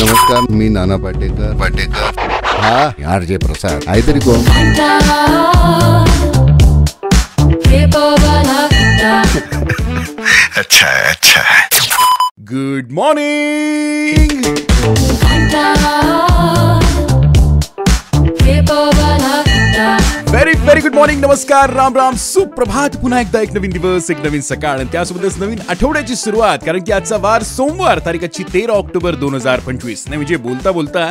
नमस्कार, मी नाना पाटेकर हा RJ प्रसाद आहे तरी कोण? अच्छा good morning. Very good morning. नमस्कार, राम राम, सुप्रभात. पुन्हा एकदा एक नवीन दिवस, एक नवीन सकाळ आणि त्यासोबतच नवीन आठवड्याची सुरुवात. कारण की आजचा वार सोमवार, तारीखाची 13 ऑक्टोबर 2025. नाही म्हणजे बोलता बोलता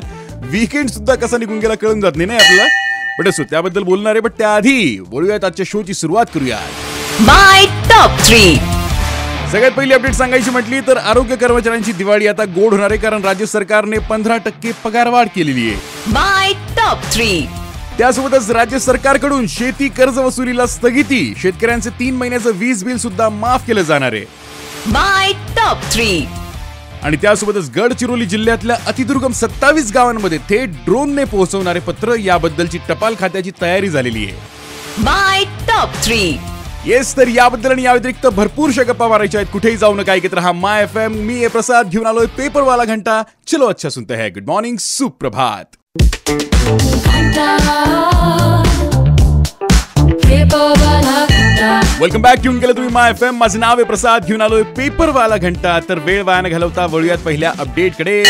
वीकेंड सुद्धा कसा निघून गेला कळून जात नाही आपल्याला. पण असो, त्याबद्दल बोलणार आहे. पण त्याआधी बोलूयात आजच्या शोची सुरुवात करूया. माय टॉप 3. सगळ्यात पहिली अपडेट सांगायची म्हटली तर आरोग्य कर्मचाऱ्यांची दिवाळी आता गोड होणार आहे. कारण राज्य सरकारने 15% पगारवाढ केलेली आहे. माय टॉप 3. त्यासोबतच राज्य सरकारकडून शेती कर्ज वसुलीला स्थगिती. शेतकऱ्यांचे 3 महिन्याचं वीज बिल सुद्धा माफ केलं जाणार आहे. माय टॉप 3. आणि त्यासोबतच गडचिरोली जिल्ह्यातल्या अतिदुर्गम 27 गावांमध्ये थेट ड्रोनने पोहोचवणारे पत्र, याबद्दलची टपाल खात्याची तयारी झालेली आहे. माय टॉप 3. येस, तर याबद्दल आणि या व्यतिरिक्त भरपूरशा गप्पा मारायच्या आहेत. कुठेही जाऊ नका, ऐकत रहा माय FM. मी प्रसाद घेऊन आलोय पेपरवाला घंटा. चलो अच्छा सुनते हैं. गुड मॉर्निंग, सुप्रभात. Welcome back. ट्यून केलं तुम्ही माय FM. माझं नाव आहे प्रसाद, घेऊन आलोय पेपरवाला घंटा. तर वेळ वाया न घालवता वळूयात पहिल्या अपडेटकडे.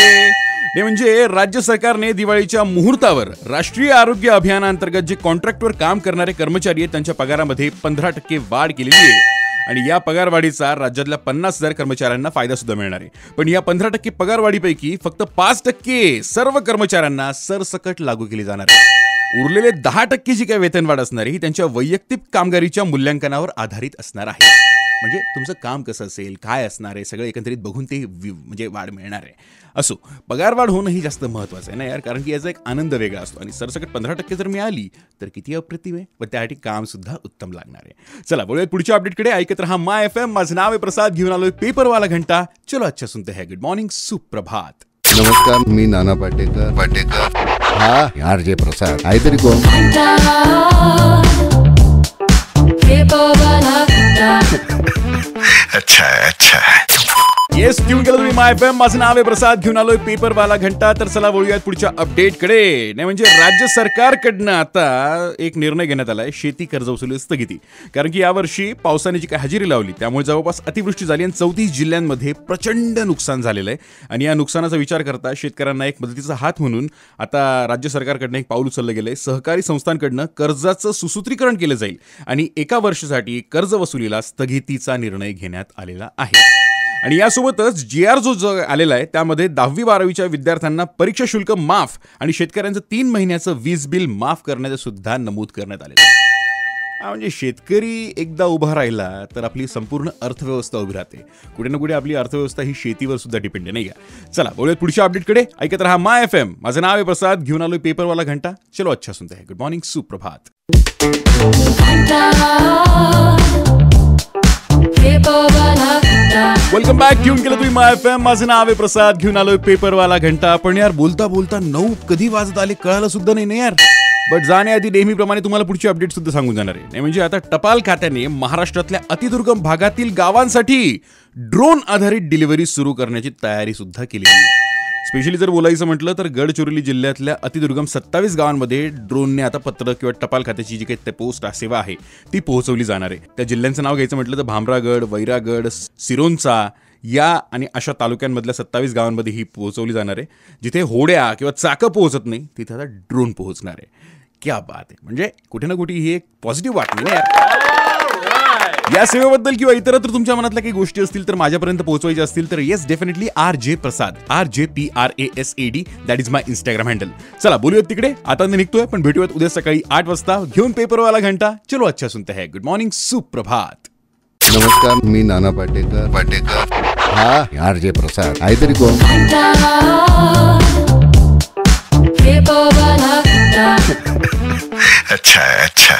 ते म्हणजे राज्य सरकारने दिवाळीच्या मुहूर्तावर राष्ट्रीय आरोग्य अभियानाअंतर्गत जे कॉन्ट्रॅक्टवर काम करणारे कर्मचारी आहेत त्यांच्या पगारामध्ये 15% वाढ केलेली आहे. आणि या पगारवाढीचा राज्यातल्या 50,000 कर्मचाऱ्यांना फायदा सुद्धा मिळणार आहे. पण या 15% पगारवाढीपैकी फक्त 5% सर्व कर्मचाऱ्यांना सरसकट लागू केली जाणार आहे. उरलेले 10% जी काही वेतनवाढ असणार आहे ही त्यांच्या वैयक्तिक कामगिरीच्या मूल्यांकनावर आधारित असणार आहे. म्हणजे तुमचं काम कसं असेल, काय असणार आहे, सगळं एकंदरीत बघून ते म्हणजे वाढ मिळणार आहे. असो, पगारवाढ होणं ही जास्त महत्त्वाचं आहे ना यार. कारण की याचा एक आनंद वेगळा असतो. आणि सरसकट 15% जर मिळाली तर किती अप्रतिम आहे. व त्यासाठी काम सुद्धा उत्तम लागणार आहे. चला बोलूयात पुढच्या अपडेटकडे. ऐकत रहा माय FM. माझं नाव आहे प्रसाद, घेऊन आलोय पेपरवाला घंटा. चलो अच्छा सुनते हैं. गुड मॉर्निंग, सुप्रभात. नमस्कार, मी नाना पाटेकर हा RJ प्रसाद आहे तरी कोण? अच्छा येस, ट्यून केलं तुम्ही माय FM. माझं नाव आहे प्रसाद, घेऊन आलोय पेपरवाला घंटा. तर चला बोलूयात पुढच्या अपडेटकडे. नाही म्हणजे राज्य सरकारकडनं आता एक निर्णय घेण्यात आलाय, शेती कर्ज वसुली स्थगिती. कारण की यावर्षी पावसाने जी काही हजेरी लावली त्यामुळे जवळपास अतिवृष्टी झाली आणि 34 जिल्ह्यांमध्ये प्रचंड नुकसान झालेलं आहे. आणि या नुकसानाचा विचार करता शेतकऱ्यांना एक मदतीचा हात म्हणून आता राज्य सरकारकडनं एक पाऊल उचललं गेलंय. सहकारी संस्थांकडनं कर्जाचं सुसूत्रीकरण केलं जाईल आणि एका वर्षासाठी कर्ज वसुलीला स्थगितीचा निर्णय घेण्यात आलेला आहे. आणि यासोबतच GR जो आलेला आहे त्यामध्ये 10वी-12वीच्या विद्यार्थ्यांना परीक्षा शुल्क माफ आणि शेतकऱ्यांचं 3 महिन्याचं वीज बिल माफ करण्याचं सुद्धा नमूद करण्यात आलेलं आहे. म्हणजे शेतकरी एकदा उभा राहिला तर आपली संपूर्ण अर्थव्यवस्था उभी राहते. कुठे ना कुठे आपली अर्थव्यवस्था ही शेतीवर सुद्धा डिपेंड आहे, नाही का? चला बोलूयात पुढच्या अपडेटकडे. ऐकत रहा माय FM. माझं नाव आहे प्रसाद, घेऊन आलोय पेपरवाला घंटा. चलो अच्छा सुनते हैं. गुड मॉर्निंग, सुप्रभात. Welcome back. ट्यून केलं तुम्ही माय FM. माझं नाव आहे प्रसाद, घेऊन आलोय पेपरवाला घंटा. पण यार बोलता बोलता 9 कधी वाजत आले कळालं सुद्धा नाही यार. बट जाण्याआधी नेहमीप्रमाणे तुम्हाला पुढची अपडेट सुद्धा सांगून जाणार आहे. म्हणजे आता टपाल खात्याने महाराष्ट्रातल्या अतिदुर्गम भागातील गावांसाठी ड्रोन आधारित डिलिव्हरी सुरू करण्याची तयारी सुद्धा केली आहे. स्पेशली जर बोलायचं म्हटलं तर गडचिरोली जिल्ह्यातल्या अतिदुर्गम 27 गावांमध्ये ड्रोनने आता पत्र किंवा टपाल खात्याची जी काही पोस्ट सेवा आहे ती पोहोचवली जाणार आहे. त्या जिल्ह्यांचं नाव घ्यायचं म्हटलं तर भामरागड, वैरागड, सिरोंचा या आणि अशा तालुक्यांमधल्या 27 गावांमध्ये ही पोहोचवली जाणार आहे. जिथे होड्या किंवा चाकं पोहोचत नाही तिथे आता ड्रोन पोहोचणार आहे. क्या बात आहे. म्हणजे कुठे ना कुठे ही एक पॉझिटिव्ह वाटली ना यार. या सेवेबद्दल किंवा इतरत्र तुमच्या मनातल्या काही गोष्टी असतील तर माझ्यापर्यंत पोहोचवायच्या असतील तर yes definitely RJ Prasad, RJPRASAD, that is my Instagram handle. चला बोलूयात तिकडे. आता निघतोय, पण भेटूयात उद्या सकाळी 8 वाजता घेऊन पेपरवाला घंटा. चलो अच्छा सुनते हैं. गुड मॉर्निंग, सुप्रभात. नमस्कार, मी नाना पाटेकर हा RJ प्रसाद आहे तरी कोण? अच्छा